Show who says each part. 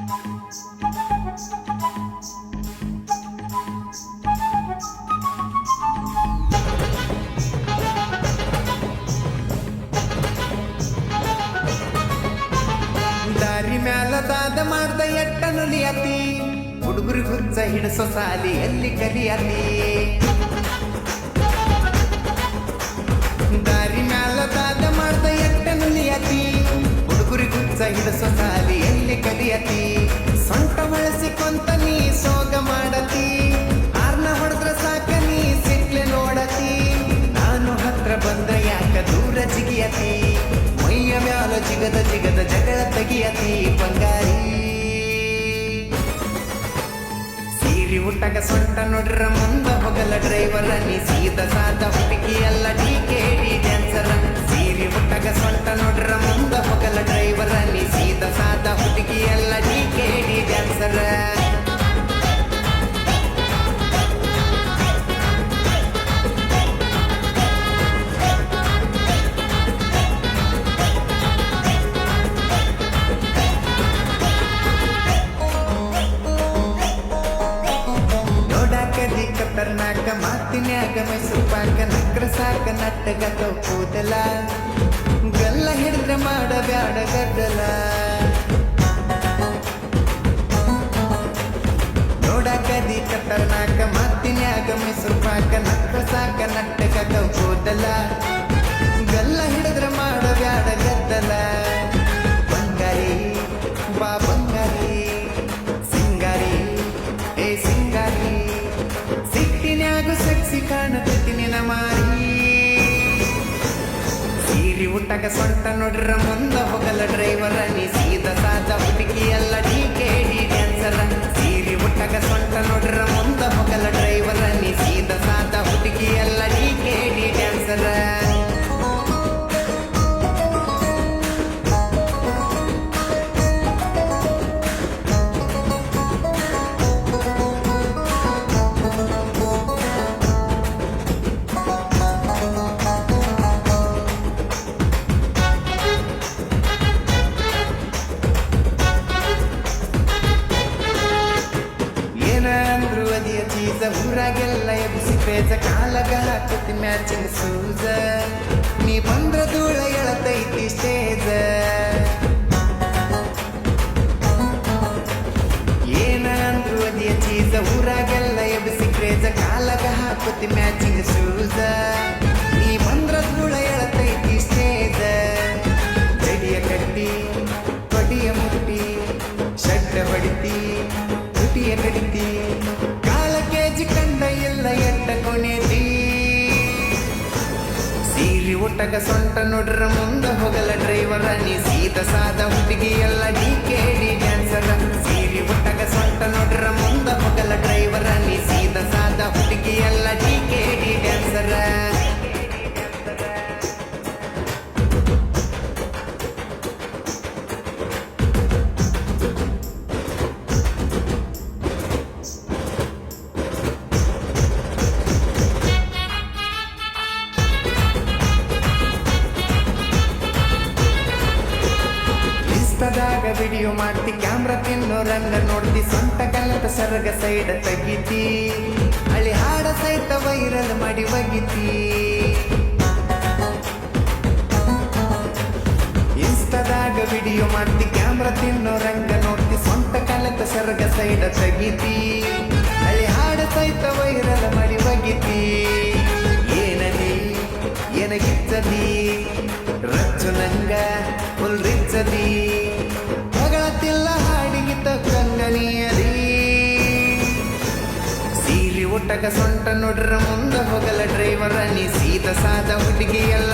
Speaker 1: ದಾರಿ ಮ್ಯಾಲ ದಾದ ಮಾಡ್ದ ಎಟ್ಟ ನುಲಿಯತಿ ಹುಡುಗರು ಹುಚ್ಚ ಹಿಡಿಸೋ ಸಾಲಿ ಎಲ್ಲಿ ಕಲಿಯತಿ ದಾರಿ ಮ್ಯಾಲ ದಾದ ಮಾಡ್ದ ಎಟ್ಟ ನುಲಿಯತಿ ಹುಡುಗರು ಹುಚ್ಚ ಹಿಡಿಸೋ ಸಾಲಿ ಎಲ್ಲಿ ಕಲಿಯತಿ ಸೊಂಟ ಬಳಸಿಕೊಂತ ನೀ ಸೋಗ ಮಾಡತಿ ಆರ್ನ ಹೊಡೆದ್ರ ಸಾಕ ನೀ ಸಿಕ್ಲೆ ನೋಡತಿ ನಾನು ಹತ್ರ ಬಂದ ಯಾಕ ದೂರ ಜಿಗಿಯತಿ ಮೈಯ ಮ್ಯಾಲ ಜಿಗದ ಜಿಗದ ಜಗಳ ತೆಗಿಯತಿ ಬಂಗಾರಿ ಸೀರಿ ಉಟ್ಟಗ ಸೊಂಟ ನೋಡ್ರ ಮುಂದ ಹೋಗಲ್ಲ ಡ್ರೈವರ ನೀ ಸೀದ ಸಾದ ಹುಡುಗಿ ಎಲ್ಲ ಡಿಕೆಡಿ ಡ್ಯಾನ್ಸರ ಸೀರಿ ಉಟ್ಟಗ ಸೊಂಟ ನೋಡ್ರ ಮುಂದ ಹೋಗಲ್ಲ ಡ್ರೈವರ ನೀ ಸೀದ ಸಾದ ಹುಡುಗಿ ಎಲ್ಲ ಡಿಕೆಡಿ ಡ್ಯಾನ್ಸರ ಕರ್ನಾಟಕ ಮಾತಿನ್ಯಾಗ ಮೈಸೂರು ಪಾಕ ನಕ್ರ ಸಾಕ ನಟ್ಟಗ ಕೂದಲ ಗಲ್ಲ ಹಿಡಿದ್ರೆ ಮಾಡಬ್ಯಾಡ ಗದ್ದಲ ನೋಡಕದಿ ಕರ್ನಾಟಕ ಮಾತಿನ್ಯಾಗ ಮೈಸೂರು ಪಾಕ ನಕ್ರ ಸಾಕ ನಟ್ಟಗ ಕೂದಲ ಗಲ್ಲ ಹಿಡಿದ್ರೆ ಮಾಡಬ್ಯಾಡ ಗದ್ದಲ ಬಂಗಾರಿ ಬಾ ಬಂಗಾರಿ ಸಿಂಗಾರಿ ಏ ಸಿಂಗಾರಿ ಸಿಟ್ಟಿನ್ಯಾಗು ಸೆಕ್ಸಿ ಕಾಣತೈತಿ ನಿನ ಮಾರಿ ಸೀರಿ ಉಟ್ಟಗ ಸೊಂಟ ನೋಡ್ರ ಮುಂದ ಹೋಗಲ್ಲ ಡ್ರೈವರ ನೀ ಸೀದ ಸಾದ ಹುಡುಗಿ ಎಲ್ಲ ಡಿಕೆಡಿ ಡ್ಯಾನ್ಸರ ಸೀರಿ ಉಟ್ಟಗ ಸೊಂಟ ನೋಡ್ರ ಮುಂದ ಹೋಗಲ್ಲ ಡ್ರೈವರ ನೀ ಸೀದ ಸಾದ ಹುಡುಗಿ ಎಲ್ಲ ಡಿಕೆಡಿ ಡ್ಯಾನ್ಸರ ಊರಾಗೆಲ್ಲ ಎಬ್ಸಿ ಪೇಜ ಕಾಲಗ ಹಾಕತಿ ಮ್ಯಾಚಿಂಗ್ ಸೂಜ ನೀ ಬಂದ್ರ ಧೂಳ ಎಳತೈತಿ ಸ್ಟೇಜ ಏನ ಅಂದ್ರು ಅದಿಯ ಚೀಸ ಊರಾಗೆಲ್ಲ ಎಬ್ಸಿ ಪೇಜ ಕಾಲಗ ಹಾಕತಿ ಮ್ಯಾಚಿಂಗ್ ಸೂಜ ನೀ ಬಂದ್ರ ಧೂಳ ಎಳತೈತಿ ಸ್ಟೇಜ ಜಡಿಯ ಕಟ್ಟಿ ಕೊಡಿಯ ಮುಟ್ಟಿ ಶಡ್ಡ ಹೊಡಿತಿ ತುಟಿಯ ಕಡಿತಿ ಕಂಡ ಎಲ್ಲ ಎಟ್ಟ ಕೊನೆದಿ ಸೀರಿ ಉಟ್ಟಗ ಸೊಂಟ ನೋಡ್ರ ಮುಂದ ಹೋಗಲ್ಲ ಡ್ರೈವರ ನೀ ಸೀದ ಸಾದ ಹುಡುಗಿ ಎಲ್ಲ ಡಿಕೆಡಿ ಡ್ಯಾನ್ಸರ ಸೀರಿ ಉಟ್ಟಗ ಸೊಂಟ ನೋಡ್ರ ಮುಂದ ಹೋಗಲ್ಲ ಡ್ರೈವರ ನೀ ಸೀದ ಸಾದ ಹುಡುಗಿ ಎಲ್ಲ ಡಿಕೆಡಿ ಡ್ಯಾನ್ಸರ ವಿಡಿಯೋ ಮಾಡ್ತಿ ಕ್ಯಾಮ್ರಾ ತಿನ್ನೋ ರಂಗ ನೋಡ್ತಿ ಸೊಂಟ ಕಲ್ಲದ ಸರಗ ಸೈಡ್ ತೆಗಿತಿ ಹಳಿ ಹಾಡ ಸಹಿತ ವೈರಲ್ ಮಾಡಿ ಒಗಿತಿ ಇನ್ಸ್ಟಾದಾಗ ವಿಡಿಯೋ ಮಾಡ್ತಿ ಕ್ಯಾಮ್ರಾ ತಿನ್ನೋ ರಂಗ ನೋಡ್ತಿ ಸೊಂಟ ಕಲ್ಲದ ಸರಗ ಸೈಡ್ ತೆಗಿತಿ ಹಳಿ ಹಾಡ ಸಹಿತ ವೈರಲ್ ಮಾಡಿ ಒಗಿತಿ ಏನದಿ ಏನಗಿಚ್ಚದಿ ರಚ್ಚು ನಂಗ ಫುಲ್ ರಿಚ್ಚದಿ ಹೊಗಳತಿಲ್ಲ ಹಾಡಿಗಿತ್ತ ಕಂಗನಿಯದಿ ಸೀರಿ ಉಟ್ಟಗ ಸೊಂಟ ನೋಡ್ರ ಮುಂದ ಹೋಗಲ್ಲ ಡ್ರೈವರ ನೀ ಸೀದ ಸಾದ ಹುಡುಗಿ ಎಲ್ಲ